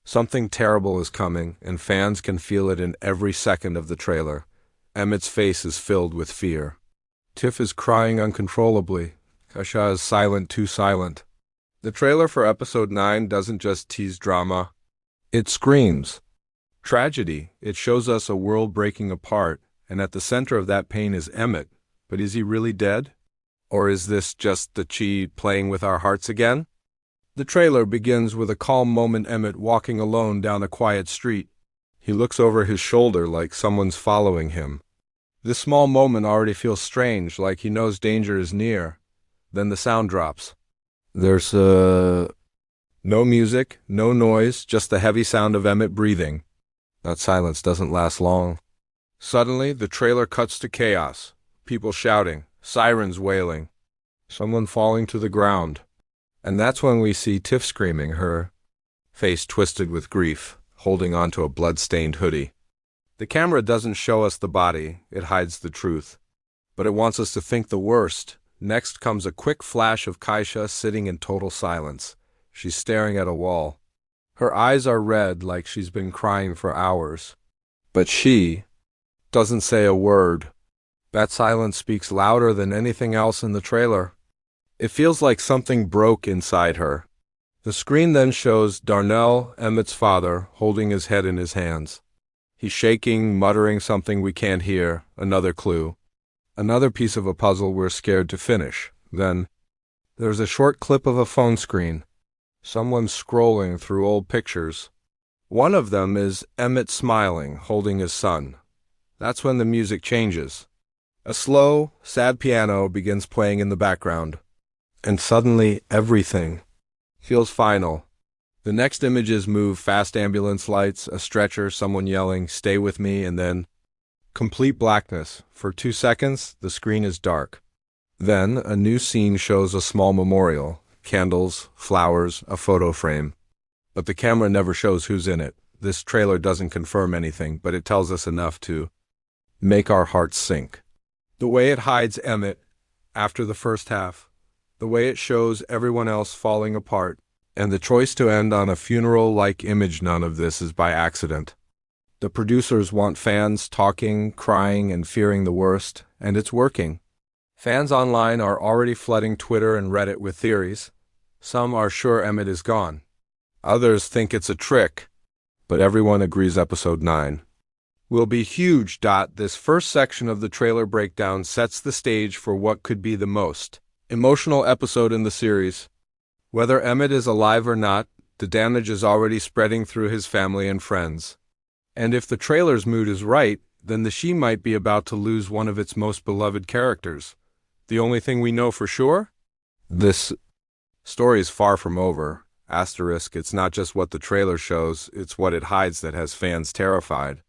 Something terrible is coming, and fans can feel it in every second of the trailer. Emmett's face is filled with fear. Tiff is crying uncontrollably. Keisha is silent, too silent. The trailer for episode 9 doesn't just tease drama. It screams tragedy. It shows us a world breaking apart, and at the center of that pain is Emmett. But is he really dead? Or is this just the chi playing with our hearts again? The trailer begins with a calm moment, Emmett walking alone down a quiet street. He looks over his shoulder like someone's following him. This small moment already feels strange, like he knows danger is near. Then the sound drops. There's no music, no noise, just the heavy sound of Emmett breathing. That silence doesn't last long. Suddenly, the trailer cuts to chaos. People shouting, sirens wailing, someone falling to the ground. And that's when we see Tiff screaming, her face twisted with grief, holding onto a blood-stained hoodie. The camera doesn't show us the body, it hides the truth. But it wants us to think the worst. Next comes a quick flash of Keisha sitting in total silence. She's staring at a wall. Her eyes are red like she's been crying for hours. But she doesn't say a word. That silence speaks louder than anything else in the trailer. It feels like something broke inside her. The screen then shows Darnell, Emmett's father, holding his head in his hands. He's shaking, muttering something we can't hear, another clue. Another piece of a puzzle we're scared to finish. Then, there's a short clip of a phone screen. Someone scrolling through old pictures. One of them is Emmett smiling, holding his son. That's when the music changes. A slow, sad piano begins playing in the background. And suddenly, everything feels final. The next images move: fast ambulance lights, a stretcher, someone yelling, "Stay with me," and then complete blackness. For 2 seconds, the screen is dark. Then, a new scene shows a small memorial, candles, flowers, a photo frame. But the camera never shows who's in it. This trailer doesn't confirm anything, but it tells us enough to make our hearts sink. The way it hides Emmett after the first half, the way it shows everyone else falling apart, and the choice to end on a funeral-like image, none of this is by accident. The producers want fans talking, crying, and fearing the worst, and it's working. Fans online are already flooding Twitter and Reddit with theories. Some are sure Emmett is gone. Others think it's a trick, but everyone agrees episode 9 will be huge. This first section of the trailer breakdown sets the stage for what could be the most emotional episode in the series. Whether Emmett is alive or not, the damage is already spreading through his family and friends. And if the trailer's mood is right, then the she might be about to lose one of its most beloved characters. The only thing we know for sure? This story is far from over. Asterisk, it's not just what the trailer shows, it's what it hides that has fans terrified.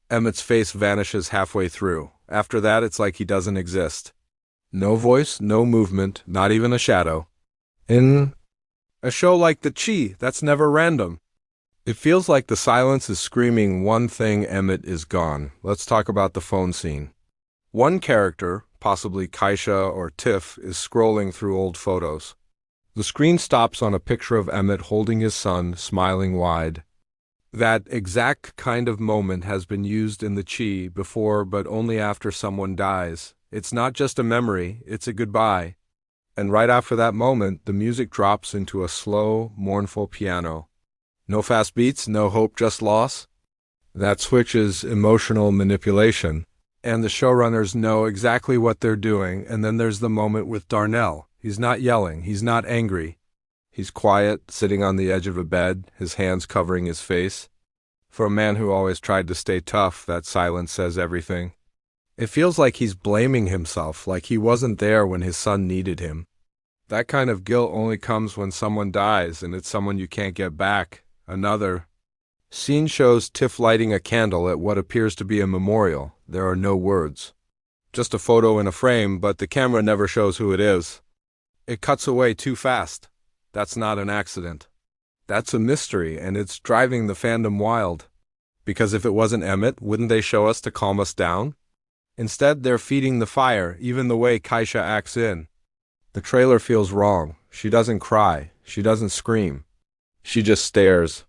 Emmett's face vanishes halfway through. After that, it's like he doesn't exist. No voice, no movement, not even a shadow. In a show like The Chi, that's never random. It feels like the silence is screaming one thing: Emmett is gone. Let's talk about the phone scene. One character, possibly Keisha or Tiff, is scrolling through old photos. The screen stops on a picture of Emmett holding his son, smiling wide. That exact kind of moment has been used in The Chi before, but only after someone dies. It's not just a memory, it's a goodbye. And right after that moment, the music drops into a slow, mournful piano. No fast beats, no hope, just loss. That switch is emotional manipulation, and the showrunners know exactly what they're doing. And then there's the moment with Darnell. He's not yelling, he's not angry. He's quiet, sitting on the edge of a bed, his hands covering his face. For a man who always tried to stay tough, that silence says everything. It feels like he's blaming himself, like he wasn't there when his son needed him. That kind of guilt only comes when someone dies, and it's someone you can't get back. Another scene shows Tiff lighting a candle at what appears to be a memorial. There are no words. Just a photo in a frame, but the camera never shows who it is. It cuts away too fast. That's not an accident. That's a mystery, and it's driving the fandom wild. Because if it wasn't Emmett, wouldn't they show us to calm us down? Instead, they're feeding the fire, even the way Keisha acts in. The trailer feels wrong. She doesn't cry. She doesn't scream. She just stares.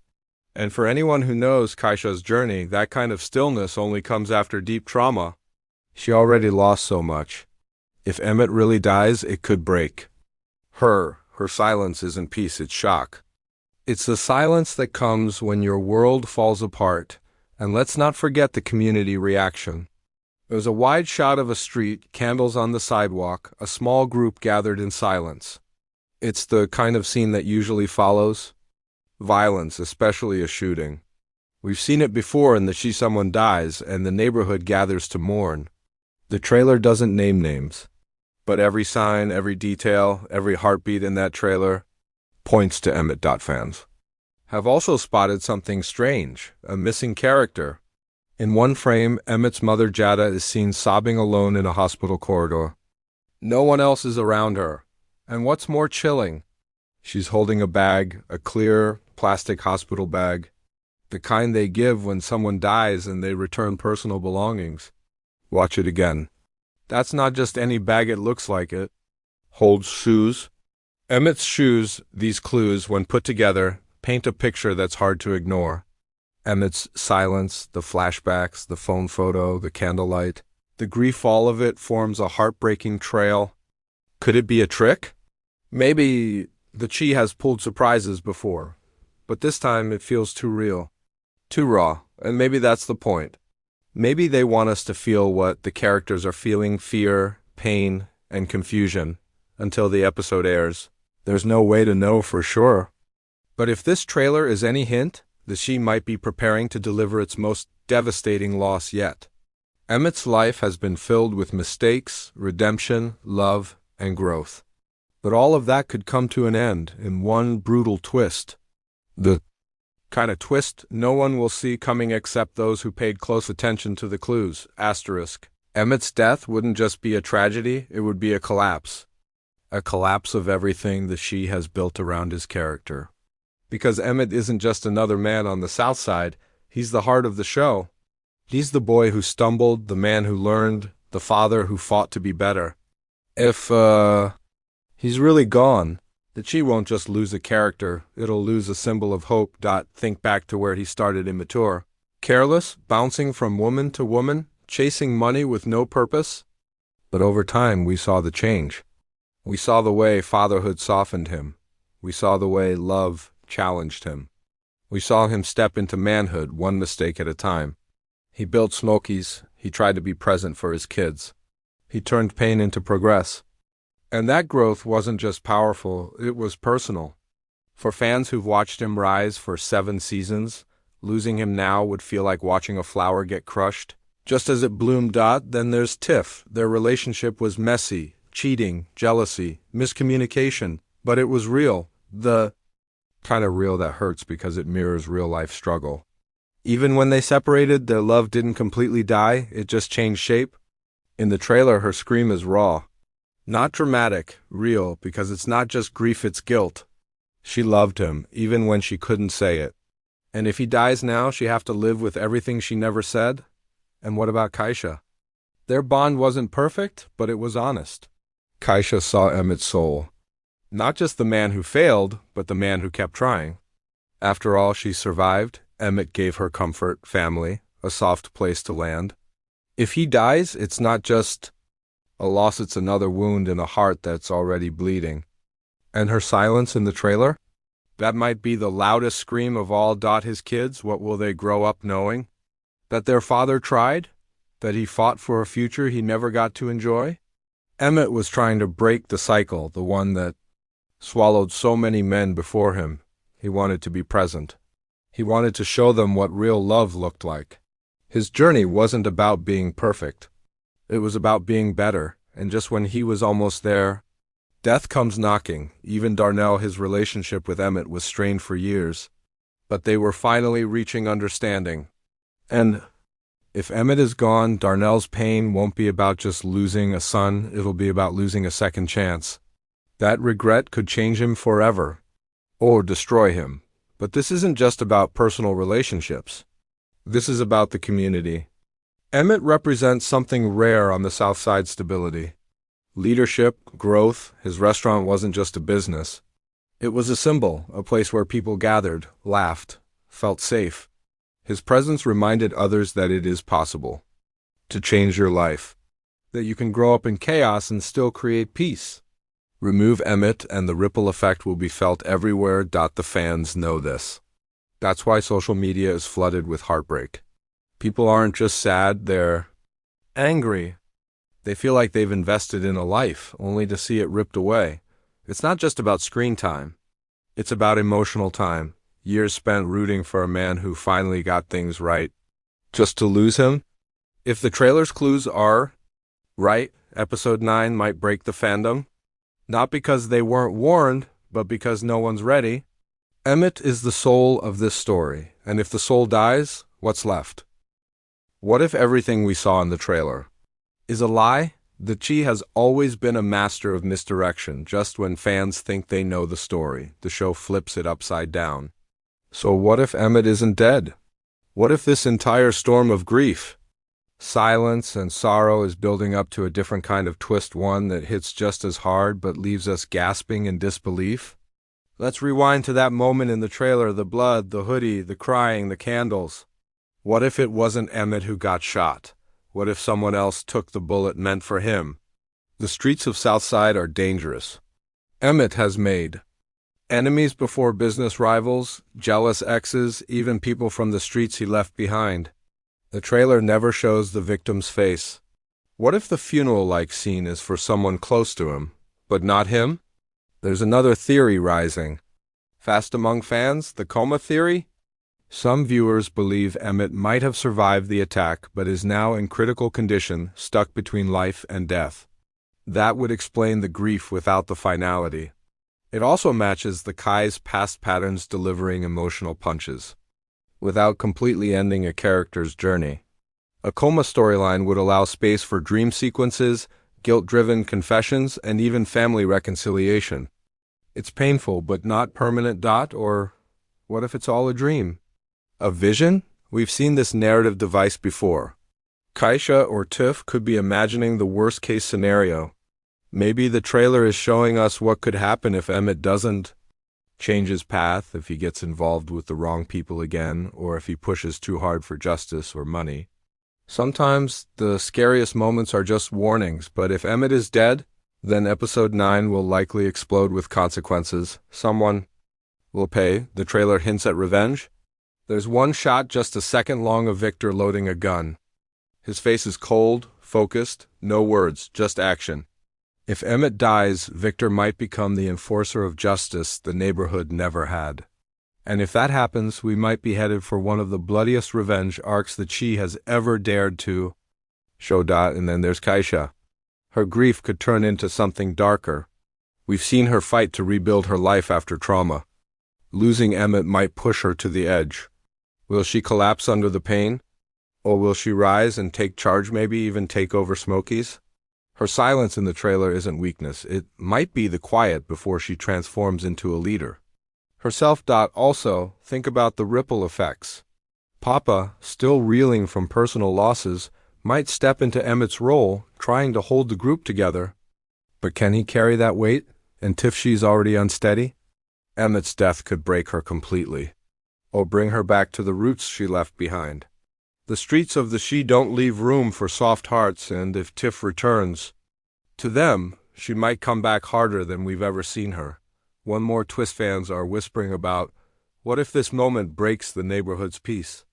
And for anyone who knows Keisha's journey, that kind of stillness only comes after deep trauma. She already lost so much. If Emmett really dies, it could break. Her silence isn't peace, it's shock. It's the silence that comes when your world falls apart. And let's not forget the community reaction. There was a wide shot of a street, candles on the sidewalk, a small group gathered in silence. It's the kind of scene that usually follows violence, especially a shooting. We've seen it before in that someone dies and the neighborhood gathers to mourn. The trailer doesn't name names, but every sign, every detail, every heartbeat in that trailer points to Emmett. Fans have also spotted something strange, a missing character. In one frame, Emmett's mother Jada is seen sobbing alone in a hospital corridor. No one else is around her. And what's more chilling, she's holding a bag, a clear plastic hospital bag, the kind they give when someone dies and they return personal belongings. Watch it again. That's not just any bag, it looks like it. Holds shoes. Emmett's shoes, these clues, when put together, paint a picture that's hard to ignore. Emmett's silence, the flashbacks, the phone photo, the candlelight, the grief, all of it forms a heartbreaking trail. Could it be a trick? Maybe the Chi has pulled surprises before, but this time it feels too real, too raw, and maybe that's the point. Maybe they want us to feel what the characters are feeling, fear, pain, and confusion, until the episode airs. There's no way to know for sure. But if this trailer is any hint, the Chi might be preparing to deliver its most devastating loss yet. Emmett's life has been filled with mistakes, redemption, love, and growth. But all of that could come to an end in one brutal twist. The kind of twist no one will see coming except those who paid close attention to the clues. Asterisk. Emmett's death wouldn't just be a tragedy, it would be a collapse. A collapse of everything the Chi has built around his character. Because Emmett isn't just another man on the South Side, he's the heart of the show. He's the boy who stumbled, the man who learned, the father who fought to be better. If, he's really gone, the Chi won't just lose a character, it'll lose a symbol of hope. Think back to where he started immature. Careless, bouncing from woman to woman, chasing money with no purpose. But over time, we saw the change. We saw the way fatherhood softened him. We saw the way love challenged him. We saw him step into manhood, one mistake at a time. He built Smokies. He tried to be present for his kids. He turned pain into progress. And that growth wasn't just powerful, it was personal. For fans who've watched him rise for 7 seasons, losing him now would feel like watching a flower get crushed. Just as it bloomed. Then there's Tiff. Their relationship was messy, cheating, jealousy, miscommunication, but it was real. The kind of real that hurts because it mirrors real-life struggle. Even when they separated, their love didn't completely die, it just changed shape. In the trailer, her scream is raw. Not dramatic, real, because it's not just grief, it's guilt. She loved him, even when she couldn't say it. And if he dies now, she'd have to live with everything she never said? And what about Keisha? Their bond wasn't perfect, but it was honest. Keisha saw Emmett's soul. Not just the man who failed, but the man who kept trying. After all, she survived. Emmett gave her comfort, family, a soft place to land. If he dies, it's not just a loss, it's another wound in a heart that's already bleeding. And her silence in the trailer? That might be the loudest scream of all. His kids, what will they grow up knowing? That their father tried? That he fought for a future he never got to enjoy? Emmett was trying to break the cycle, the one that swallowed so many men before him. He wanted to be present. He wanted to show them what real love looked like. His journey wasn't about being perfect. It was about being better, and just when he was almost there, death comes knocking. Even Darnell, his relationship with Emmett was strained for years. But they were finally reaching understanding. And if Emmett is gone, Darnell's pain won't be about just losing a son, it'll be about losing a second chance. That regret could change him forever, or destroy him. But this isn't just about personal relationships. This is about the community. Emmett represents something rare on the South Side: stability. Leadership, growth. His restaurant wasn't just a business. It was a symbol, a place where people gathered, laughed, felt safe. His presence reminded others that it is possible to change your life, that you can grow up in chaos and still create peace. Remove Emmett and the ripple effect will be felt everywhere. The fans know this. That's why social media is flooded with heartbreak. People aren't just sad, they're angry. They feel like they've invested in a life, only to see it ripped away. It's not just about screen time. It's about emotional time. Years spent rooting for a man who finally got things right. Just to lose him? If the trailer's clues are right, episode 9 might break the fandom. Not because they weren't warned, but because no one's ready. Emmett is the soul of this story, and if the soul dies, what's left? What if everything we saw in the trailer is a lie? The Chi has always been a master of misdirection. Just when fans think they know the story, the show flips it upside down. So what if Emmett isn't dead? What if this entire storm of grief, silence, and sorrow is building up to a different kind of twist, one that hits just as hard but leaves us gasping in disbelief? Let's rewind to that moment in the trailer, the blood, the hoodie, the crying, the candles. What if it wasn't Emmett who got shot? What if someone else took the bullet meant for him? The streets of Southside are dangerous. Emmett has made enemies before business rivals, jealous exes, even people from the streets he left behind. The trailer never shows the victim's face. What if the funeral-like scene is for someone close to him, but not him? There's another theory rising. Fast among fans, the coma theory? Some viewers believe Emmett might have survived the attack, but is now in critical condition, stuck between life and death. That would explain the grief without the finality. It also matches the Kai's past patterns, delivering emotional punches without completely ending a character's journey. A coma storyline would allow space for dream sequences, guilt-driven confessions, and even family reconciliation. It's painful, but not permanent. Or what if it's all a dream? A vision? We've seen this narrative device before. Keisha or Tiff could be imagining the worst-case scenario. Maybe the trailer is showing us what could happen if Emmett doesn't change his path, if he gets involved with the wrong people again, or if he pushes too hard for justice or money. Sometimes the scariest moments are just warnings, but if Emmett is dead, then episode 9 will likely explode with consequences. Someone will pay. The trailer hints at revenge. There's one shot just a second long of Victor loading a gun. His face is cold, focused, no words, just action. If Emmett dies, Victor might become the enforcer of justice the neighborhood never had. And if that happens, we might be headed for one of the bloodiest revenge arcs the Chi has ever dared to show. And then there's Keisha. Her grief could turn into something darker. We've seen her fight to rebuild her life after trauma. Losing Emmett might push her to the edge. Will she collapse under the pain? Or will she rise and take charge, maybe even take over Smokies? Her silence in the trailer isn't weakness. It might be the quiet before she transforms into a leader. Herself. Also, think about the ripple effects. Papa, still reeling from personal losses, might step into Emmett's role, trying to hold the group together. But can he carry that weight? And Tiff, she's already unsteady? Emmett's death could break her completely, or bring her back to the roots she left behind. The streets of the She don't leave room for soft hearts, and if Tiff returns to them, she might come back harder than we've ever seen her. One more twist fans are whispering about. What if this moment breaks the neighborhood's peace?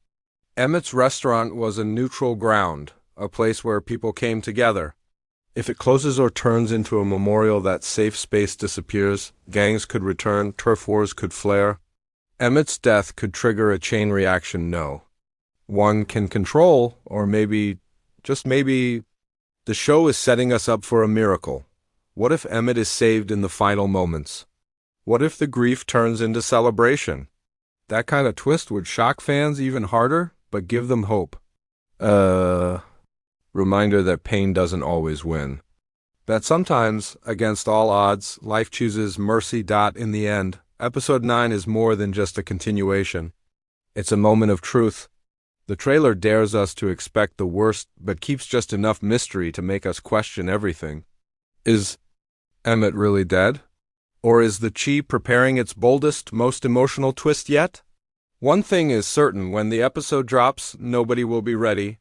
Emmett's restaurant was a neutral ground, a place where people came together. If it closes or turns into a memorial, that safe space disappears, gangs could return, turf wars could flare. Emmett's death could trigger a chain reaction. No one can control, or maybe, just maybe, the show is setting us up for a miracle. What if Emmett is saved in the final moments? What if the grief turns into celebration? That kind of twist would shock fans even harder, but give them hope. Reminder that pain doesn't always win. That sometimes, against all odds, life chooses mercy. In the end, episode 9 is more than just a continuation. It's a moment of truth. The trailer dares us to expect the worst, but keeps just enough mystery to make us question everything. Is Emmett really dead? Or is the Chi preparing its boldest, most emotional twist yet? One thing is certain, when the episode drops, nobody will be ready,